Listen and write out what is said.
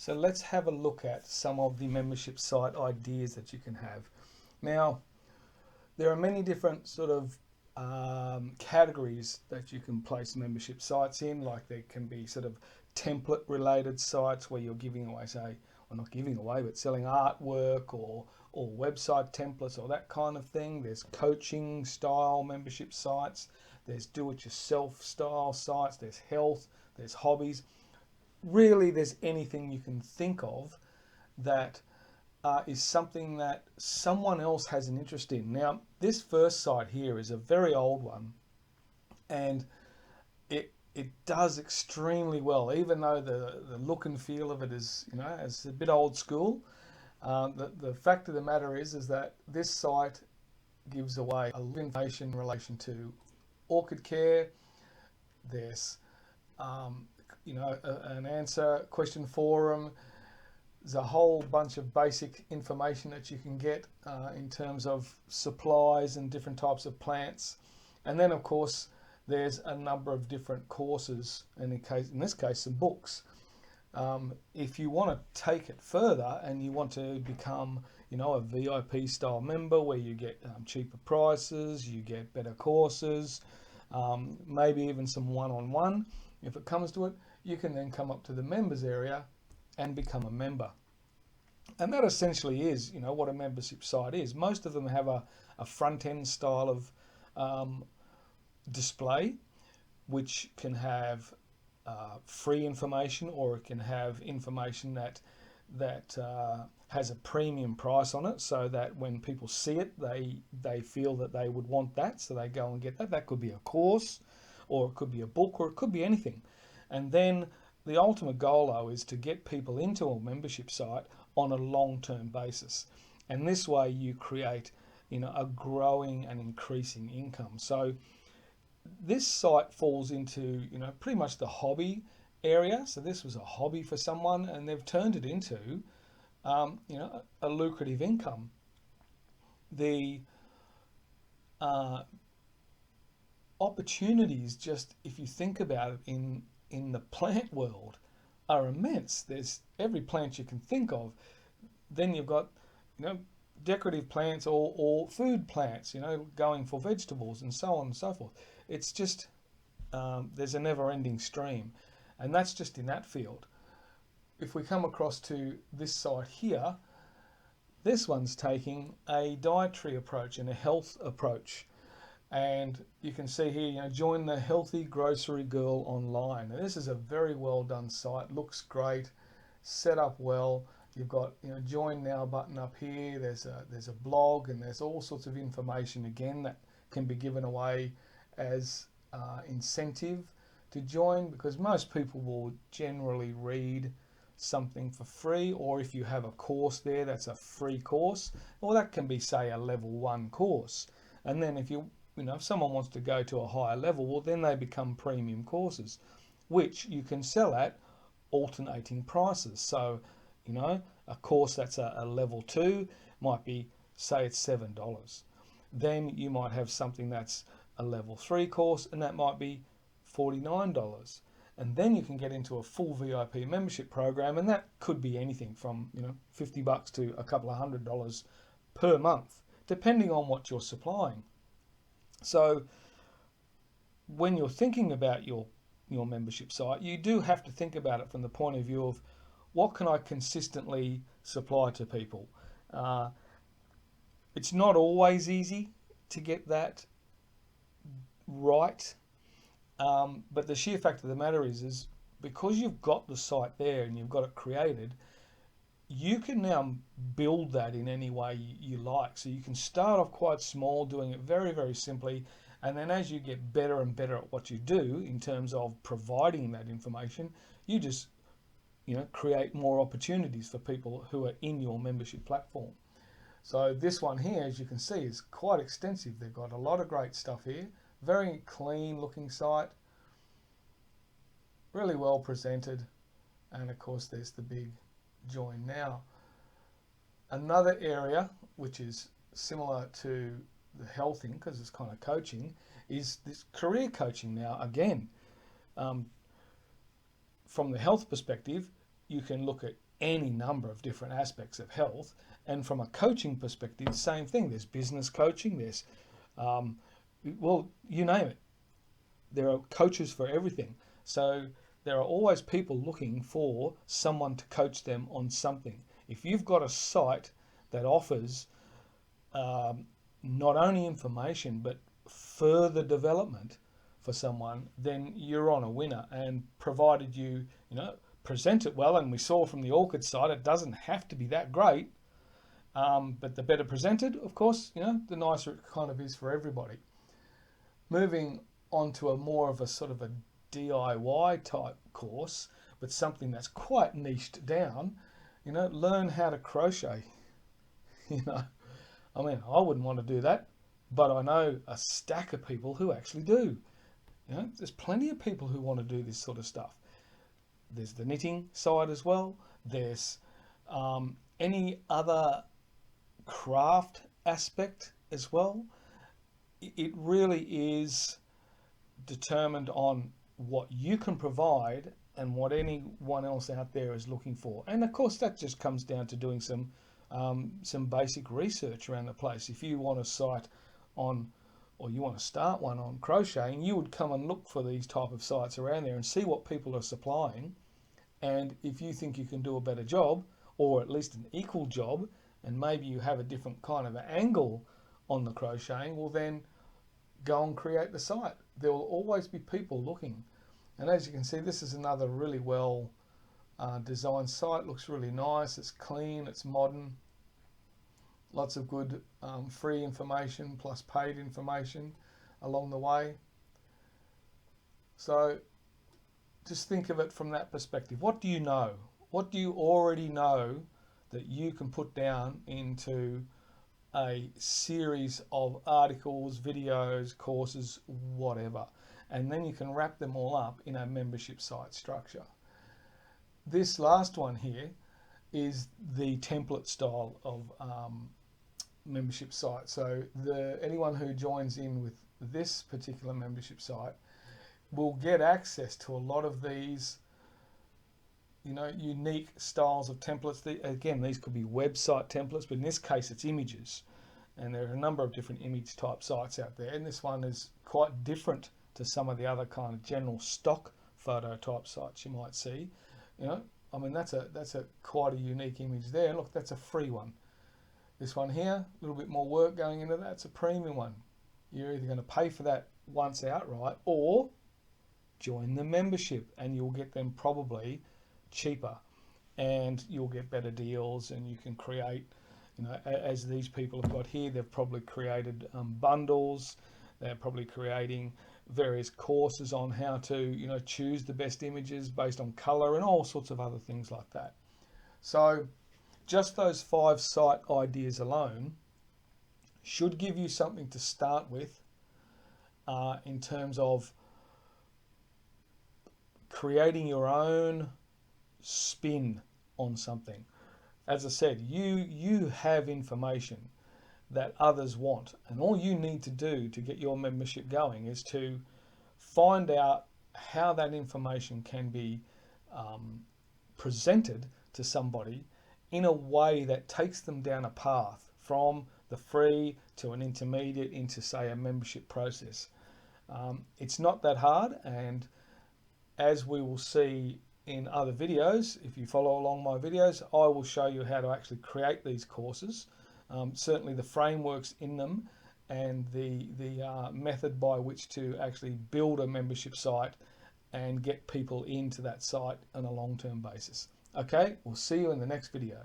So let's have a look at some of the membership site ideas that you can have. Now, there are many different sort of categories that you can place membership sites in. Like there can be sort of template related sites where you're giving away, say, or not giving away, but selling artwork or website templates or that kind of thing. There's coaching style membership sites. There's do-it-yourself style sites. There's health. There's hobbies. Really, there's anything you can think of that is something that someone else has an interest in. Now, this first site here is a very old one, and it does extremely well, even though the look and feel of it is, it's a bit old school. The fact of the matter is that this site gives away a lot of information in relation to orchid care. There's an answer question forum. There's a whole bunch of basic information that you can get in terms of supplies and different types of plants. And then, of course, there's a number of different courses, and in this case, some books. If you want to take it further and you want to become, a VIP style member where you get cheaper prices, you get better courses, maybe even some one-on-one, if it comes to it, you can then come up to the members area and become a member. And that essentially is, what a membership site is. Most of them have a front-end style of display, which can have free information, or it can have information that has a premium price on it, so that when people see it, they feel that they would want that, so they go and get that. That could be a course, or it could be a book, or it could be anything. And then the ultimate goal, though, is to get people into a membership site on a long-term basis. And this way you create, a growing and increasing income. So this site falls into, pretty much the hobby area. So this was a hobby for someone, and they've turned it into, a lucrative income. The opportunities, just if you think about it, in the plant world are immense. There's every plant you can think of. Then you've got, decorative plants or food plants, going for vegetables and so on and so forth. It's just, there's a never-ending stream, and that's just in that field. If we come across to this site here, this one's taking a dietary approach and a health approach. And you can see here, join the Healthy Grocery Girl online. Now, this is a very well done site, looks great, set up well. You've got, join now button up here. There's a blog, and there's all sorts of information again that can be given away as incentive to join, because most people will generally read something for free, or if you have a course there, that's a free course, or that can be, say, a level 1 course. And then if if someone wants to go to a higher level, well, then they become premium courses, which you can sell at alternating prices. So, a course that's a level 2 might be, say, it's $7. Then you might have something that's a level 3 course, and that might be $49. And then you can get into a full VIP membership program, and that could be anything from, $50 to a couple of $100 per month, depending on what you're supplying. So when you're thinking about your membership site, you do have to think about it from the point of view of, what can I consistently supply to people? It's not always easy to get that right, but the sheer fact of the matter is because you've got the site there and you've got it created, you can now build that in any way you like. So you can start off quite small, doing it very, very simply, and then as you get better and better at what you do in terms of providing that information, you just create more opportunities for people who are in your membership platform. So this one here, as you can see, is quite extensive. They've got a lot of great stuff here. Very clean looking site, really well presented, and of course there's the big join now. Another area which is similar to the health thing, because it's kind of coaching, is this career coaching. Now again, from the health perspective, you can look at any number of different aspects of health. And from a coaching perspective, same thing. There's business coaching, there's, well, you name it. There are coaches for everything. So there are always people looking for someone to coach them on something. If you've got a site that offers not only information but further development for someone, then you're on a winner. And provided you present it well, and we saw from the Orchid site, it doesn't have to be that great, but the better presented, of course, the nicer it kind of is for everybody. Moving on to a more of a sort of a DIY type course, but something that's quite niched down, learn how to crochet. I mean, I wouldn't want to do that, but I know a stack of people who actually do. There's plenty of people who want to do this sort of stuff. There's the knitting side as well. There's any other craft aspect as well. It really is determined on what you can provide and what anyone else out there is looking for. And of course, that just comes down to doing some basic research around the place. If you want a site on, or you want to start one on crocheting, you would come and look for these type of sites around there and see what people are supplying. And if you think you can do a better job, or at least an equal job, and maybe you have a different kind of angle on the crocheting, well then go and create the site. There will always be people looking. And as you can see, this is another really well designed site. Looks really nice, it's clean, it's modern. Lots of good free information plus paid information along the way. So just think of it from that perspective. What do you know? What do you already know that you can put down into a series of articles, videos, courses, whatever? And then you can wrap them all up in a membership site structure. This last one here is the template style of membership site. So anyone who joins in with this particular membership site will get access to a lot of these unique styles of templates. Again, these could be website templates, but in this case it's images, and there are a number of different image type sites out there, and this one is quite different to some of the other kind of general stock photo type sites you might see. I mean, that's a quite a unique image there. Look, that's a free one. This one here, a little bit more work going into that, it's a premium one. You're either going to pay for that once outright or join the membership, and you'll get them probably cheaper, and you'll get better deals, and you can create, as these people have got here, they've probably created bundles. They're probably creating various courses on how to choose the best images based on color and all sorts of other things like that. So just those 5 site ideas alone should give you something to start with in terms of creating your own spin on something. As I said, you have information that others want, and all you need to do to get your membership going is to find out how that information can be presented to somebody in a way that takes them down a path from the free to an intermediate into, say, a membership process. It's not that hard, and as we will see in other videos, if you follow along my videos, I will show you how to actually create these courses. Certainly the frameworks in them, and the method by which to actually build a membership site and get people into that site on a long-term basis. Okay, we'll see you in the next video.